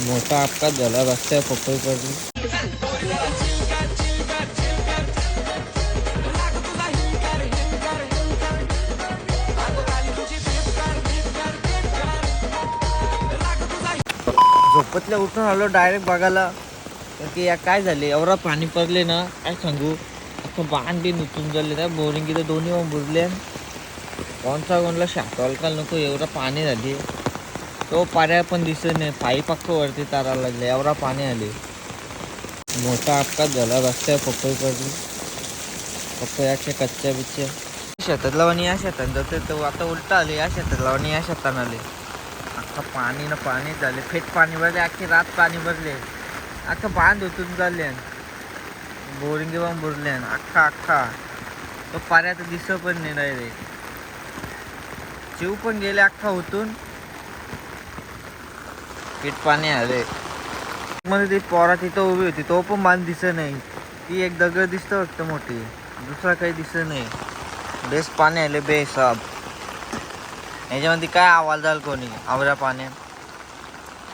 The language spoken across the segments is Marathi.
मोठा अपघात झाला रस्त्यावर पपई पडली. झोपतल्या उठून आलो डायरेक्ट बघायला तर की या काय झाले एवढा पाणी पडले ना काय सांगू. अख्खं बांध बी नुचून झाले त्या बोरिंग इथं दोन्ही बुजले. कोणला शातवाल का नको एवढं पाणी झाली. तो पाऱ्या पण दिसत नाही पाईप अख्खं वरती तारायला लागले एवढा पाणी आले. मोठा अपघात झाला रस्त्यावर पपई पडली. पपयाच्या कच्च्या बिच्च्या शेतातला आणि या शेतात जाते तर आता उलटा आले या शेतातला आणि या शेतानं आले. अख्खा पाणी ना पाणी झाले फेट पाणी भरले अख्खी रात पाणी भरले. अख्खं बांध उतरून चालले बोरिंग पण बुरले अख्खा तो पाऱ्यात दिसत पण नाही रे. जीव पण गेले अख्खा होतून पीठ पाणी आले. मध्ये ती पोरा तिथं उभी होती तो पण बांध दिसत नाही. ती एक दगड दिसतं फक्त मोठी दुसरा काही दिसत नाही. बेस पाणी आले बेसाब. याच्यामध्ये काय आवाज झाला कोणी आवऱ्या पाण्यात.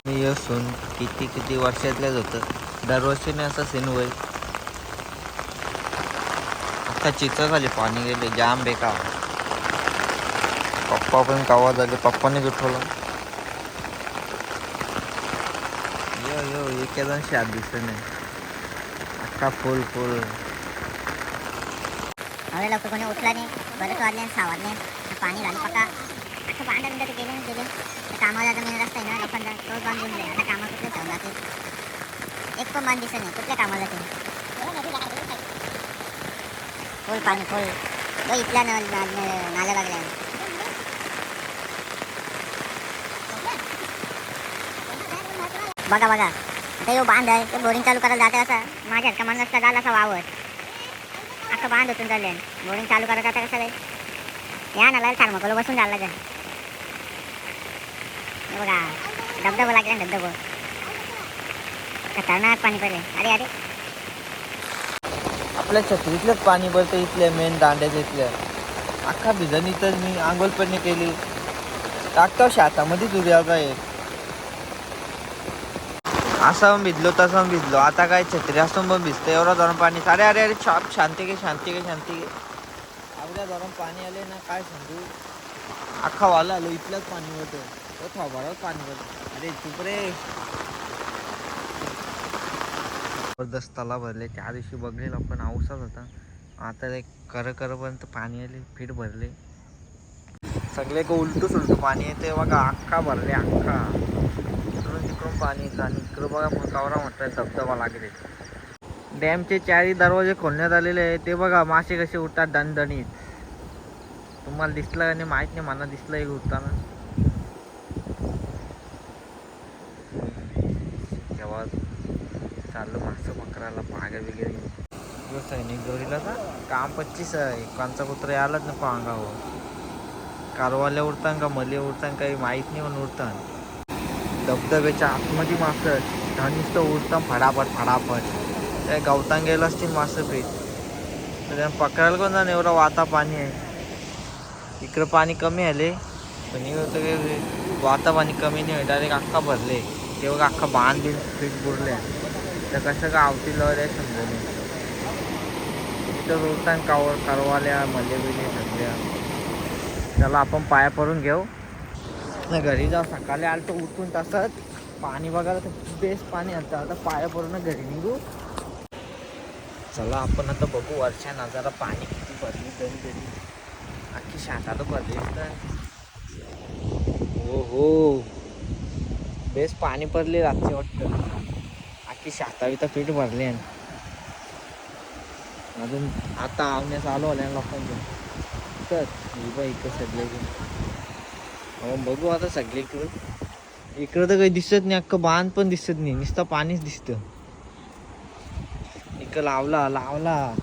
मी असून किती वर्षातल्याच होतं दरवर्षीने असं सीन होईल. आता चित्र झाली पाणी गेले जाम बेकार. पप्पा पण कावा झाले पप्पाने उठवलं. यो एक जण शाद दिसत नाही अख्खा फुल एवढे लवकर कोणी उठला नाही. बरेच वाजले 6 वाजले पाणी झालं पक्का. आता 5 मिनिटं ते गेले कामाला आता मेन रस्ता आहे ना लोकांचा तो बांध बुजले. आता कामाला कुठले ठेवून जाते एक पण बांध दिसत नाही कुठल्या कामाला जाते. फुल पाणी फुल तो इथल्या नाल्या लागल्या. बघा आता यो बांध आहे तो बोरिंग चालू करायला जाते असा माझ्या का माणूस नसता झाला असा वावर अख्खं बांध होतून चालले. बोरिंग चालू करायला जाता कसं काय या नाला थर्मोकोल बसून झाला का बघा धबधबा लागला धबधबा खतरनाक पाणी पडले. अरे आपल्या छत्रीतलंच पाणी भरतं इथल्या मेन दांड्याच्या इथल्या. अख्खा भिजन इथंच मी आंघोळ पण नाही केली टाकतो शेतामध्येच उभ्या काय असं भिजलो तसं भिजलो. आता काय छत्री असून पण भिजतं एवढा धरण पाणी. अरे शांती घे आवड्या धरण पाणी आले ना काय सांगू. अख्खा वाला आलो इथलंच पाणी होतं तो थोबारावर पाणी होतं. अरे चुप रे. जबरदस्त तला भरले त्या दिवशी बघले पण पाऊसच होता. आता एक करपर्यंत पाणी आले फिट भरले सगळे उलटू पाणी येते बघा अख्खा भरले अख्खा. तिकडून पाणी येतं आणि इकडं बघा कावरा म्हटलं धबधबा लागले. डॅमचे 4 दरवाजे खोलण्यात आलेले आहे ते बघा मासे कसे उठतात दणदणीत. तुम्हाला दिसलं आणि माहीत नाही मला दिसलं एक उठताना तेव्हा चाललं मासं पकडायला पागा वगैरे. सैनिक दोरीला का काम 25 आहे कांचा कुत्रा आलाच नको अंगावर. कारवाल्या उडतान का मले उडतान काही माहीत नाही म्हणून उडतान. धबधब्याच्या आतमध्ये मासं नुसतं उडतं फडाफट त्या गवतान गेलं असतील मासं पीठ तर त्यांना पकडायला कोण जाणं एवढा वाता पाणी आहे. इकडं पाणी कमी आले पण होतं की वाता पाणी कमी नाही डायरेक्ट अख्खा भरले. तेव्हा अख्खा बांध बिन पीठ बुडले तर कसं का आवती लहर आहे समजा नाही. तिथं उडतान कारवाल्या मले बिले सगळ्या. त्याला आपण पाया पडून घेऊ ना घरी जाऊ. सकाळी आलं तर उठून तसंच पाणी बघायला तर बेस्ट पाणी आलं. आता पाया पडून घरी निघू. चला आपण आता बघू वर्षा नजारा पाणी किती भरली तरी अख्खी शाताला भरली तर हो बेस्ट पाणी पडले रात्री वाटतं. अख्खी शाता तर पीठ भरले अजून आता आवण्यास आलो आल्या लोकांच्या तर इकडं सगळे बघू आता सगळीकडं. इकडं तर काही दिसत नाही अख्खं बांध पण दिसत नाही नुसतं पाणीच दिसतं. इकडं लावला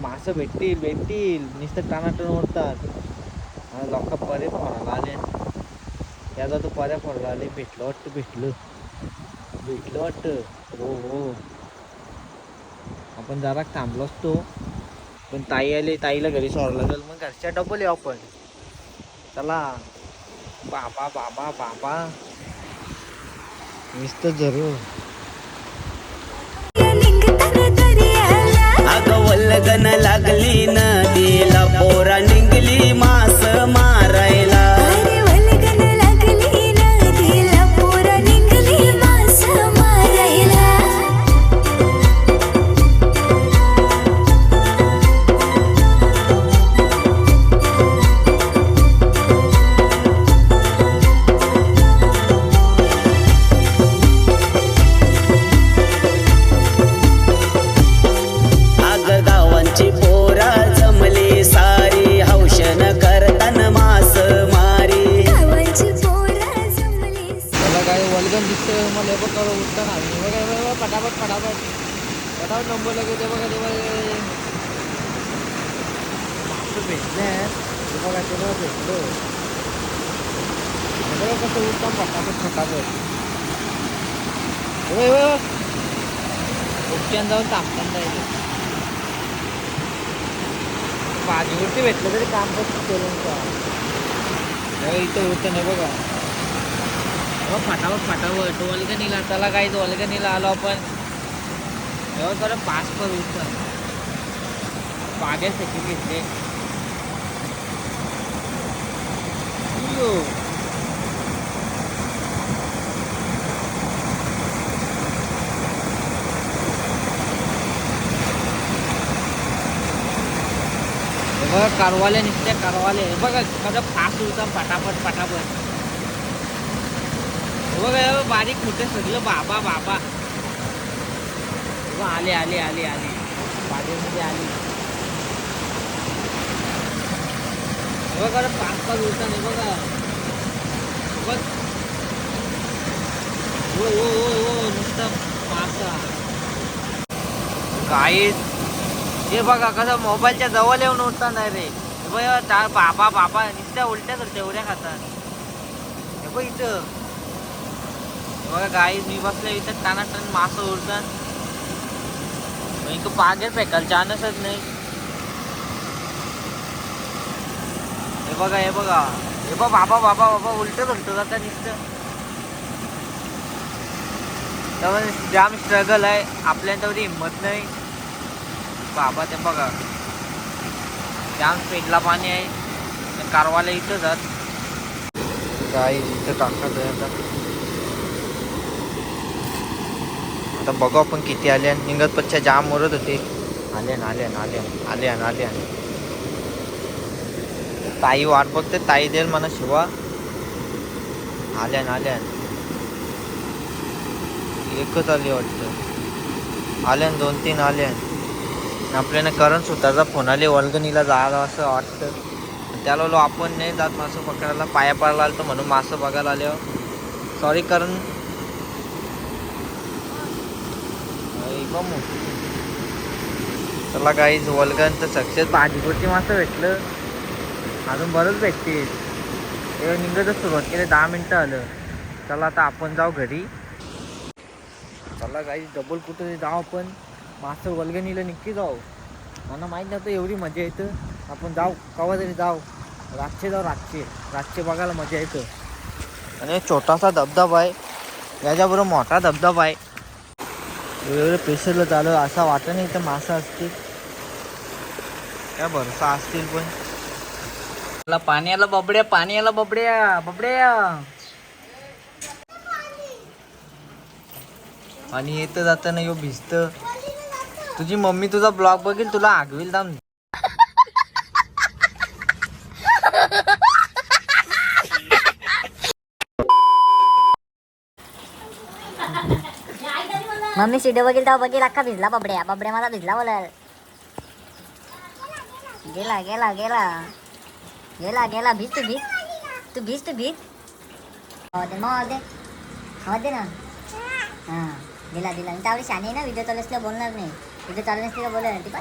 मासं भेटतील नुसतं टानाटण ओढतात. लोक पर्या फोरायला आले त्याचा तो पर्या फोरायला आले भेटलं वाटतं हो. आपण जरा थांबलो असतो पण ताई आली ताईला घरी सोडायला लागेल मग घरच्या डबल येऊ आपण. चला बाबा नुसतं जरूर अगं वल्गन लागली नदीला पोरा निघली मास मारायला मला बघा उत्तर बघा पटापट पटापट पटापट नंबर लगे ते बघा तेव्हा मासं भेटले ते बघा तेव्हा भेटलो बघा कसं उत्तम पटापट पटापट उपच्यान जाऊन तापताना जायचं भाजीवरती भेटलं तरी काम कसं करून का इथं होतं नाही बघा फटाफट फटाफट वल्गनीला चला काही वल्गनीला आलो आपण तेव्हा जरा पास करू बागेसाठी घेतले बघा कारवाले निघते कारवाले बघा कसं फास्ट होता फटाफट फटाफट बघा बारीक मोठे सगळं बाबा बाबा आले आले आले आले बागेमध्ये आली बघा पाच पाच उलटा नाही बघा बघ हो नुसतं मासा काहीच हे बघा कसं मोबाईलच्या जवळ येऊन उठता नाही रे बघा बाबा बाबा नुसत्या उलट्या करते एवढ्या खातात हे बघ इथं बघा गाई मी बसल्या इथं टानाटन मासं उरतात इथं पागे फेकाल चानसच नाही हे बघा हे बघा हे बघ बाबा बाबा बाबा उलट करतो आता नुसतं त्यामुळे जाम स्ट्रगल आहे आपल्या तेवढी हिंमत नाही बाबा ते बघा जाम स्पीडला पाणी आहे कारवाला इथं जात गाई इथं टाकतात आता बघू आपण किती आले निघत पच्च्या जाम ओरत होते आले आले आले आले आले ताई वाट बघते ताई देईल म्हणा शिवा आल्या आल्या एकच आली वाटतं आल्या 2-3 आल्या आपल्याला करण सुताचा फोन आले वल्गनीला जायला असं वाटतं त्याला आपण नाही जात मासं पकडायला पाया पडायला आलं तर म्हणून मासं बघायला आल्यावर सॉरी करण चला काहीच वल्गन तर सक्सेस भाजीपुरती मासं भेटलं अजून बरंच भेटते ते निघतच सुरुवात केली 10 मिनटं आलं चला आता आपण जाऊ घरी चला काही डबल कुठं जाऊ आपण मासं वल्गनीला नक्की जाऊ मला माहीत नव्हतं एवढी मजा येतं आपण जाऊ केव्हा तरी जाऊ रातचे जाऊ रातचे बघायला मजा येतं आणि छोटासा धबधबा आहे याच्याबरोबर मोठा धबधबा आहे एवढं प्रेशरला झालं असं वाटत नाही तर मासा असतील काय भरोसा असतील पण पाणी आला बबड्या पाणी आला बबड्या बबड्या आणि येतं जातं ना यो भिजत तुझी मम्मी तुझा ब्लॉग बघेल तुला आगवील दाम मम्मी व्हिडिओ बघेल तेव्हा बघेल अख्खा भिजला बबड्या बबड्या मला भिजला बोलाल गेला गेला गेला गेला गेला भीज तू भीज हो दे ना हां दिला मी त्यावेळी शाने आहे ना व्हिडिओ चालू असल्या बोलणार नाही व्हिडिओ चालू नसले का बोलणार ती पण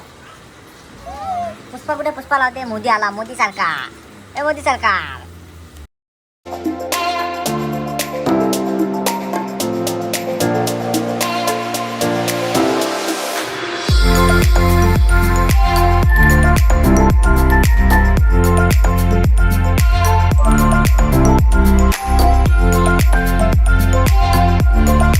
पुष्पा कुठे पुष्पा लावते मोदी आला मोदी सरकार ए मोदी सरकार We'll be right back.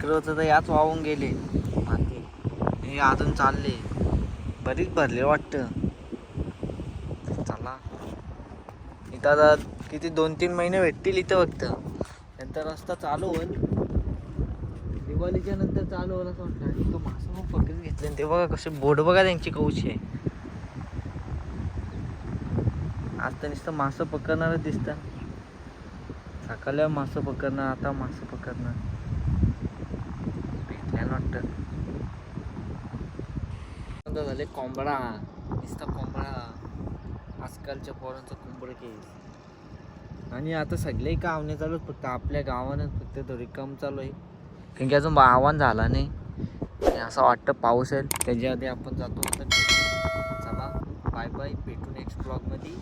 इकडं होतं तर याच वाहून गेले माती. हे अजून चालले, बरीच भरले वाटतं. चला इथं आता किती 2-3 महिने भेटतील इथं फक्त, नंतर रस्ता चालू होईल. दिवाळीच्या नंतर चालू होईल असं वाटतं. आणि तो मासा मग पकडून घेतले, ते बघा कसे बोट बघा त्यांची कौशी आहे. आज तर नुसतं मासं पकडणारच दिसतं. सकाळी मासं पकडणं, आता मासं पकडणं भेटल्यानं वाटतं. झाले कोंबडा, नुसता कोंबडा, आजकालच्या पोरांचा कोंबडा केस. आणि आता सगळे कामने चालू, फक्त आपल्या गावानं फक्त थोडी कम चालू आहे, कारण की अजून आव्हान झाला नाही. आणि असं वाटतं पाऊस येईल, त्याच्या आधी आपण जातो. आता चला बाय बाय, भेटू नेक्स्ट ब्लॉगमध्ये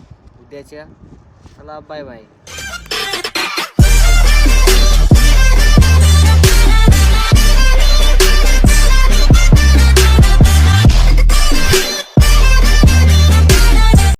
उद्याच्या. चला बाय बाय.